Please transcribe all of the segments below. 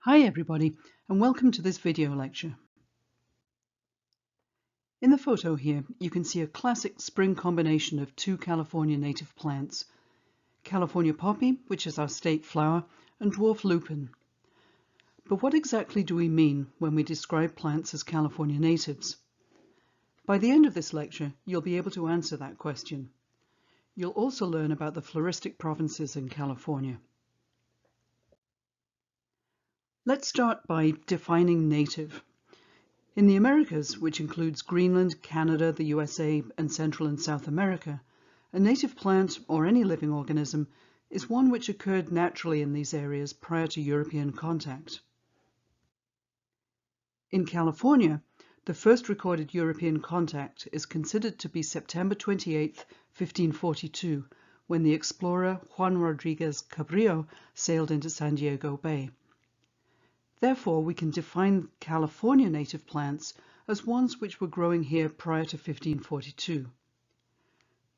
Hi everybody, and welcome to this video lecture. In the photo here, you can see a classic spring combination of two California native plants, California poppy, which is our state flower, and dwarf lupin. But what exactly do we mean when we describe plants as California natives? By the end of this lecture, you'll be able to answer that question. You'll also learn about the floristic provinces in California. Let's start by defining native. In the Americas, which includes Greenland, Canada, the USA, and Central and South America, a native plant, or any living organism, is one which occurred naturally in these areas prior to European contact. In California, the first recorded European contact is considered to be September 28, 1542, when the explorer Juan Rodriguez Cabrillo sailed into San Diego Bay. Therefore, we can define California native plants as ones which were growing here prior to 1542.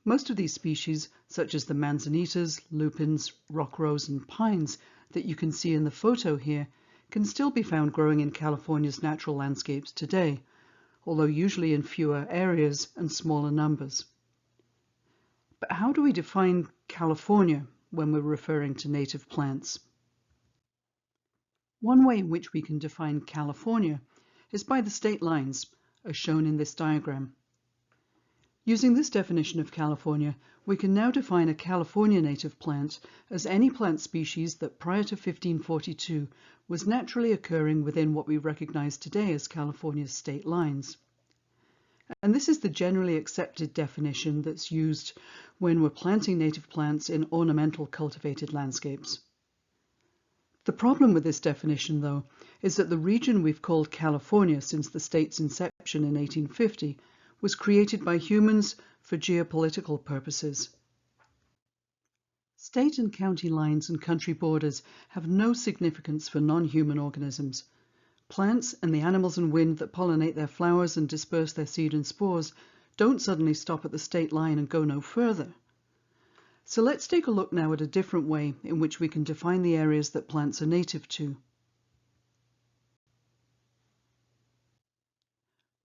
Most of these species, such as the manzanitas, lupins, rock rose, and pines that you can see in the photo here, can still be found growing in California's natural landscapes today, although usually in fewer areas and smaller numbers. But how do we define California when we're referring to native plants? One way in which we can define California is by the state lines, as shown in this diagram. Using this definition of California, we can now define a California native plant as any plant species that prior to 1542 was naturally occurring within what we recognize today as California's state lines. And this is the generally accepted definition that's used when we're planting native plants in ornamental cultivated landscapes. The problem with this definition, though, is that the region we've called California since the state's inception in 1850 was created by humans for geopolitical purposes. State and county lines and country borders have no significance for non-human organisms. Plants and the animals and wind that pollinate their flowers and disperse their seed and spores don't suddenly stop at the state line and go no further. So let's take a look now at a different way in which we can define the areas that plants are native to.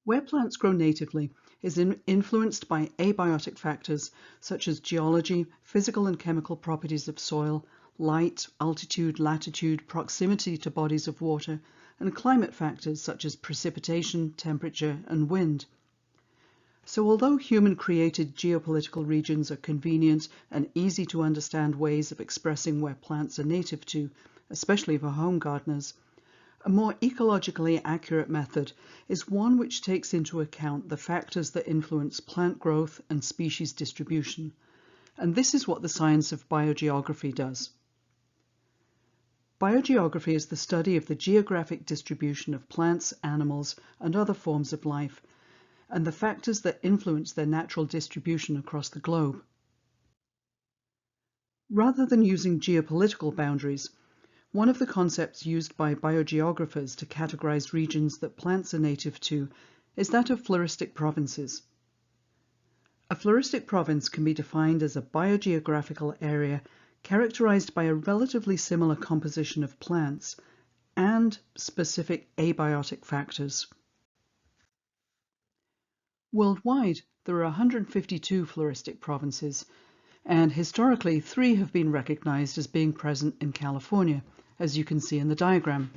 Where plants grow natively is influenced by abiotic factors such as geology, physical and chemical properties of soil, light, altitude, latitude, proximity to bodies of water, and climate factors such as precipitation, temperature, and wind. So although human-created geopolitical regions are convenient and easy to understand ways of expressing where plants are native to, especially for home gardeners, a more ecologically accurate method is one which takes into account the factors that influence plant growth and species distribution. And this is what the science of biogeography does. Biogeography is the study of the geographic distribution of plants, animals, and other forms of life, and the factors that influence their natural distribution across the globe. Rather than using geopolitical boundaries, one of the concepts used by biogeographers to categorize regions that plants are native to is that of floristic provinces. A floristic province can be defined as a biogeographical area characterized by a relatively similar composition of plants and specific abiotic factors. Worldwide, there are 152 floristic provinces, and historically 3 have been recognized as being present in California, as you can see in the diagram.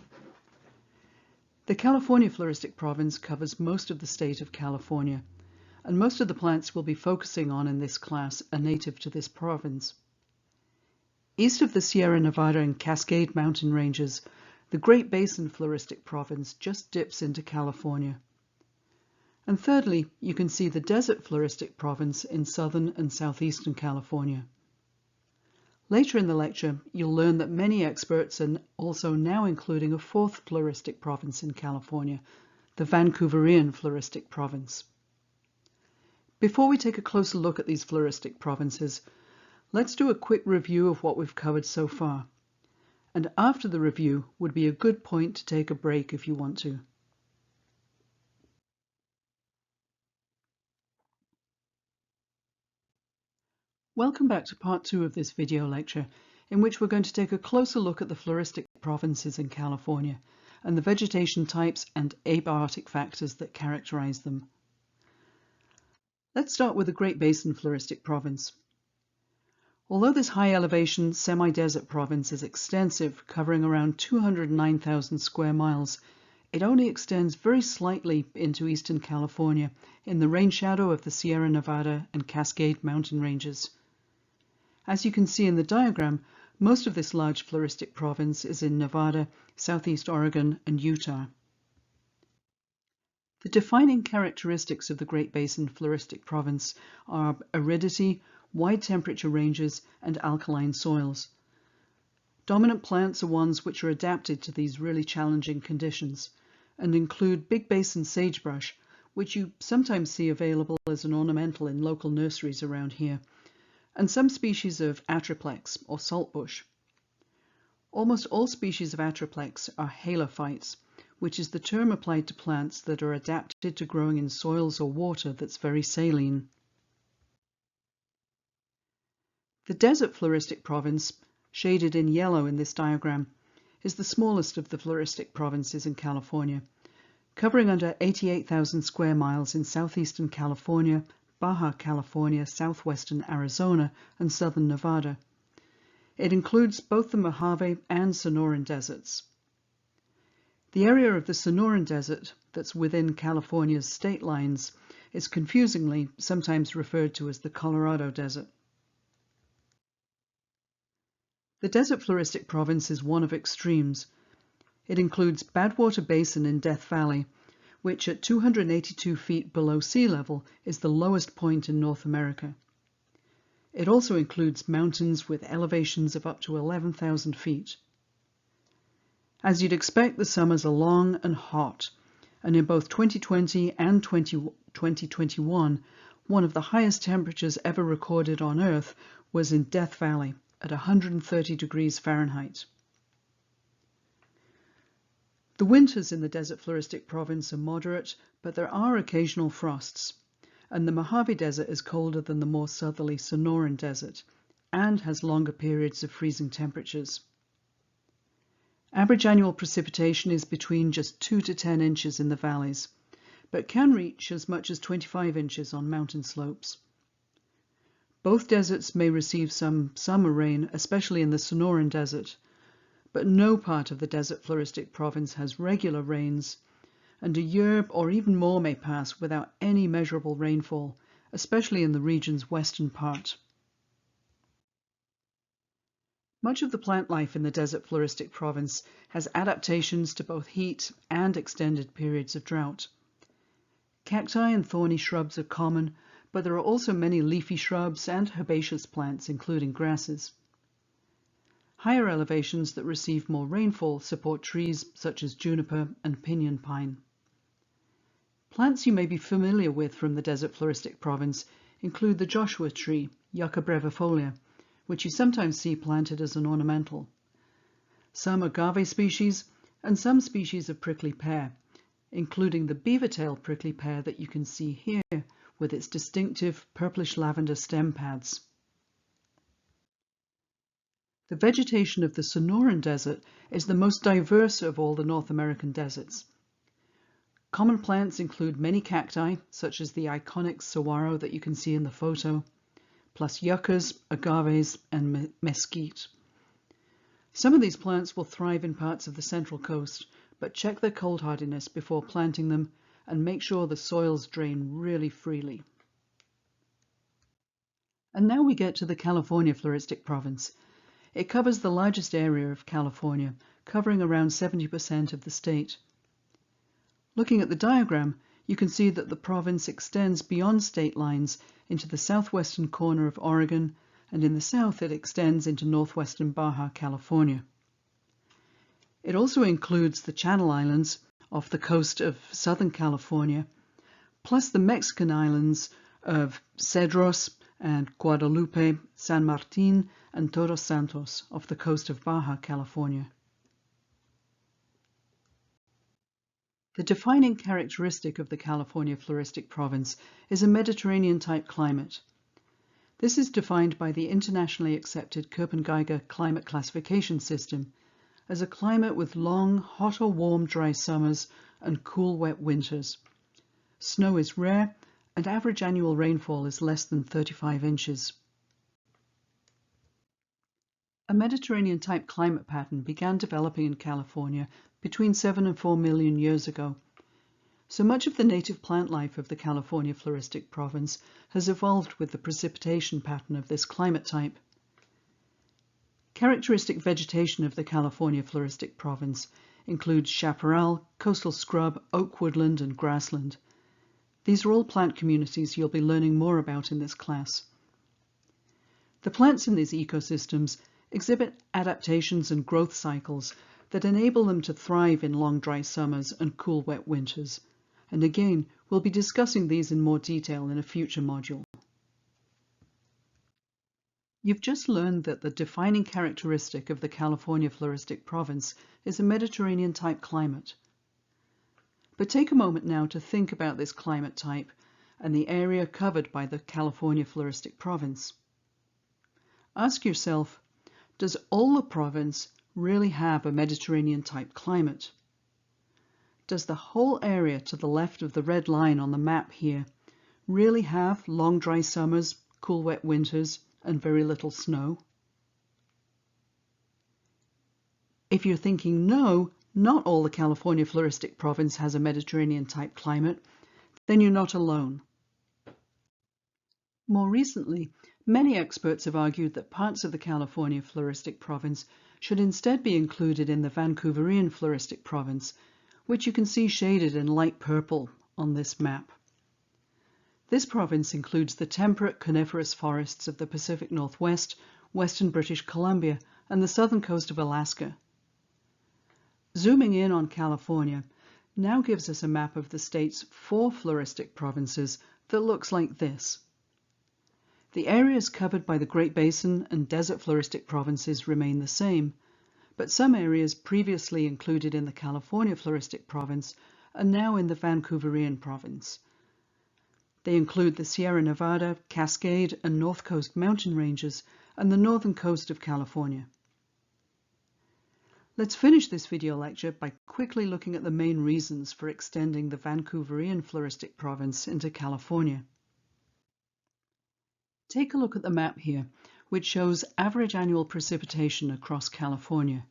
The California Floristic Province covers most of the state of California, and most of the plants we'll be focusing on in this class are native to this province. East of the Sierra Nevada and Cascade mountain ranges, the Great Basin Floristic Province just dips into California. And thirdly, you can see the Desert Floristic Province in southern and southeastern California. Later in the lecture, you'll learn that many experts are also now including a 4th floristic province in California, the Vancouverian Floristic Province. Before we take a closer look at these floristic provinces, let's do a quick review of what we've covered so far. And after the review would be a good point to take a break if you want to. Welcome back to part 2 of this video lecture, in which we're going to take a closer look at the floristic provinces in California, and the vegetation types and abarctic factors that characterize them. Let's start with the Great Basin floristic province. Although this high elevation semi-desert province is extensive, covering around 209,000 square miles, it only extends very slightly into eastern California in the rain shadow of the Sierra Nevada and Cascade mountain ranges. As you can see in the diagram, most of this large floristic province is in Nevada, southeast Oregon, and Utah. The defining characteristics of the Great Basin floristic province are aridity, wide temperature ranges, and alkaline soils. Dominant plants are ones which are adapted to these really challenging conditions and include big basin sagebrush, which you sometimes see available as an ornamental in local nurseries around here, and some species of atriplex or saltbush. Almost all species of atriplex are halophytes, which is the term applied to plants that are adapted to growing in soils or water that's very saline. The desert floristic province, shaded in yellow in this diagram, is the smallest of the floristic provinces in California, covering under 88,000 square miles in southeastern California, Baja California, southwestern Arizona, and southern Nevada. It includes both the Mojave and Sonoran deserts. The area of the Sonoran Desert that's within California's state lines is confusingly sometimes referred to as the Colorado Desert. The desert floristic province is one of extremes. It includes Badwater Basin in Death Valley, which at 282 feet below sea level is the lowest point in North America. It also includes mountains with elevations of up to 11,000 feet. As you'd expect, the summers are long and hot, and in both 2020 and 2021, one of the highest temperatures ever recorded on Earth was in Death Valley at 130 degrees Fahrenheit. The winters in the desert floristic province are moderate, but there are occasional frosts, and the Mojave Desert is colder than the more southerly Sonoran Desert and has longer periods of freezing temperatures. Average annual precipitation is between just 2 to 10 inches in the valleys, but can reach as much as 25 inches on mountain slopes. Both deserts may receive some summer rain, especially in the Sonoran Desert, but no part of the desert floristic province has regular rains, and a year or even more may pass without any measurable rainfall, especially in the region's western part. Much of the plant life in the desert floristic province has adaptations to both heat and extended periods of drought. Cacti and thorny shrubs are common, but there are also many leafy shrubs and herbaceous plants, including grasses. Higher elevations that receive more rainfall support trees such as juniper and pinyon pine. Plants you may be familiar with from the desert floristic province include the Joshua tree, Yucca brevifolia, which you sometimes see planted as an ornamental, some agave species, and some species of prickly pear, including the beaver-tail prickly pear that you can see here with its distinctive purplish lavender stem pads. The vegetation of the Sonoran Desert is the most diverse of all the North American deserts. Common plants include many cacti, such as the iconic saguaro that you can see in the photo, plus yuccas, agaves, and mesquite. Some of these plants will thrive in parts of the Central Coast, but check their cold hardiness before planting them and make sure the soils drain really freely. And now we get to the California floristic province. It covers the largest area of California, covering around 70% of the state. Looking at the diagram, you can see that the province extends beyond state lines into the southwestern corner of Oregon, and in the south it extends into northwestern Baja California. It also includes the Channel Islands off the coast of Southern California, plus the Mexican islands of Cedros and Guadalupe, San Martin, and Todos Santos off the coast of Baja California. The defining characteristic of the California floristic province is a Mediterranean-type climate. This is defined by the internationally accepted Köppen-Geiger climate classification system, as a climate with long, hot or warm dry summers and cool, wet winters. Snow is rare, and average annual rainfall is less than 35 inches. A Mediterranean-type climate pattern began developing in California between 7 and 4 million years ago. So much of the native plant life of the California floristic province has evolved with the precipitation pattern of this climate type. Characteristic vegetation of the California floristic province includes chaparral, coastal scrub, oak woodland, and grassland. These are all plant communities you'll be learning more about in this class. The plants in these ecosystems exhibit adaptations and growth cycles that enable them to thrive in long dry summers and cool wet winters. And again, we'll be discussing these in more detail in a future module. You've just learned that the defining characteristic of the California floristic province is a Mediterranean-type climate. But take a moment now to think about this climate type and the area covered by the California floristic province. Ask yourself, does all the province really have a Mediterranean-type climate? Does the whole area to the left of the red line on the map here really have long dry summers, cool wet winters, and very little snow? If you're thinking no, not all the California floristic province has a Mediterranean-type climate, then you're not alone. More recently, many experts have argued that parts of the California floristic province should instead be included in the Vancouverian floristic province, which you can see shaded in light purple on this map. This province includes the temperate coniferous forests of the Pacific Northwest, western British Columbia, and the southern coast of Alaska. Zooming in on California now gives us a map of the state's 4 floristic provinces that looks like this. The areas covered by the Great Basin and desert floristic provinces remain the same, but some areas previously included in the California floristic province are now in the Vancouverian province. They include the Sierra Nevada, Cascade, and North Coast mountain ranges and the northern coast of California. Let's finish this video lecture by quickly looking at the main reasons for extending the Vancouverian floristic province into California. Take a look at the map here, which shows average annual precipitation across California.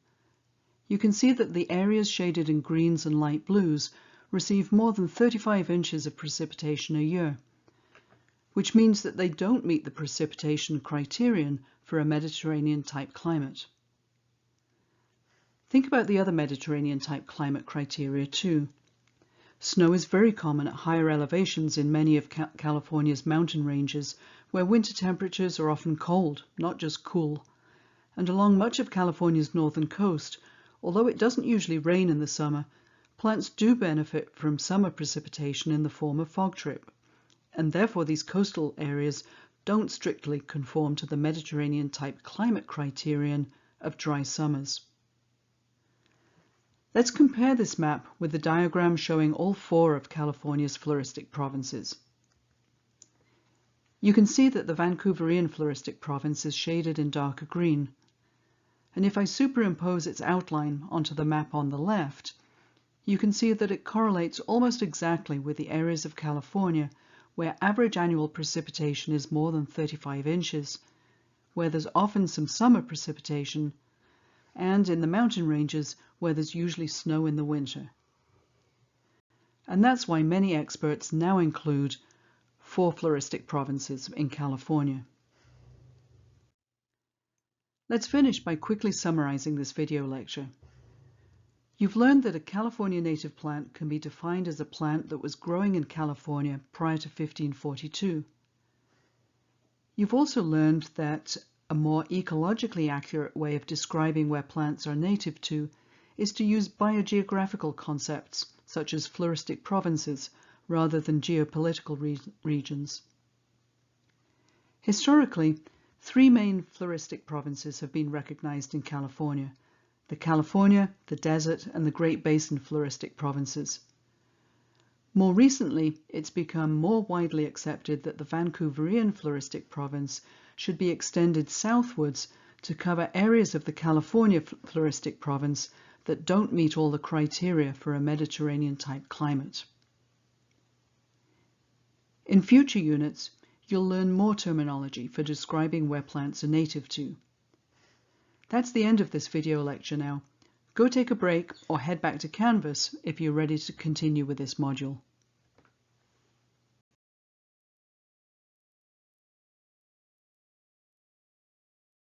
You can see that the areas shaded in greens and light blues receive more than 35 inches of precipitation a year, which means that they don't meet the precipitation criterion for a Mediterranean-type climate. Think about the other Mediterranean-type climate criteria too. Snow is very common at higher elevations in many of California's mountain ranges, where winter temperatures are often cold, not just cool. And along much of California's northern coast, although it doesn't usually rain in the summer, plants do benefit from summer precipitation in the form of fog trip, and therefore these coastal areas don't strictly conform to the Mediterranean-type climate criterion of dry summers. Let's compare this map with the diagram showing all 4 of California's floristic provinces. You can see that the Vancouverian floristic province is shaded in darker green, and if I superimpose its outline onto the map on the left, you can see that it correlates almost exactly with the areas of California where average annual precipitation is more than 35 inches, where there's often some summer precipitation, and in the mountain ranges where there's usually snow in the winter. And that's why many experts now include 4 floristic provinces in California. Let's finish by quickly summarizing this video lecture. You've learned that a California native plant can be defined as a plant that was growing in California prior to 1542. You've also learned that a more ecologically accurate way of describing where plants are native to is to use biogeographical concepts such as floristic provinces rather than geopolitical regions. Historically, 3 main floristic provinces have been recognized in California: the California, the Desert, and the Great Basin floristic provinces. More recently, it's become more widely accepted that the Vancouverian floristic province should be extended southwards to cover areas of the California floristic province that don't meet all the criteria for a Mediterranean-type climate. In future units, you'll learn more terminology for describing where plants are native to. That's the end of this video lecture now. Go take a break or head back to Canvas if you're ready to continue with this module.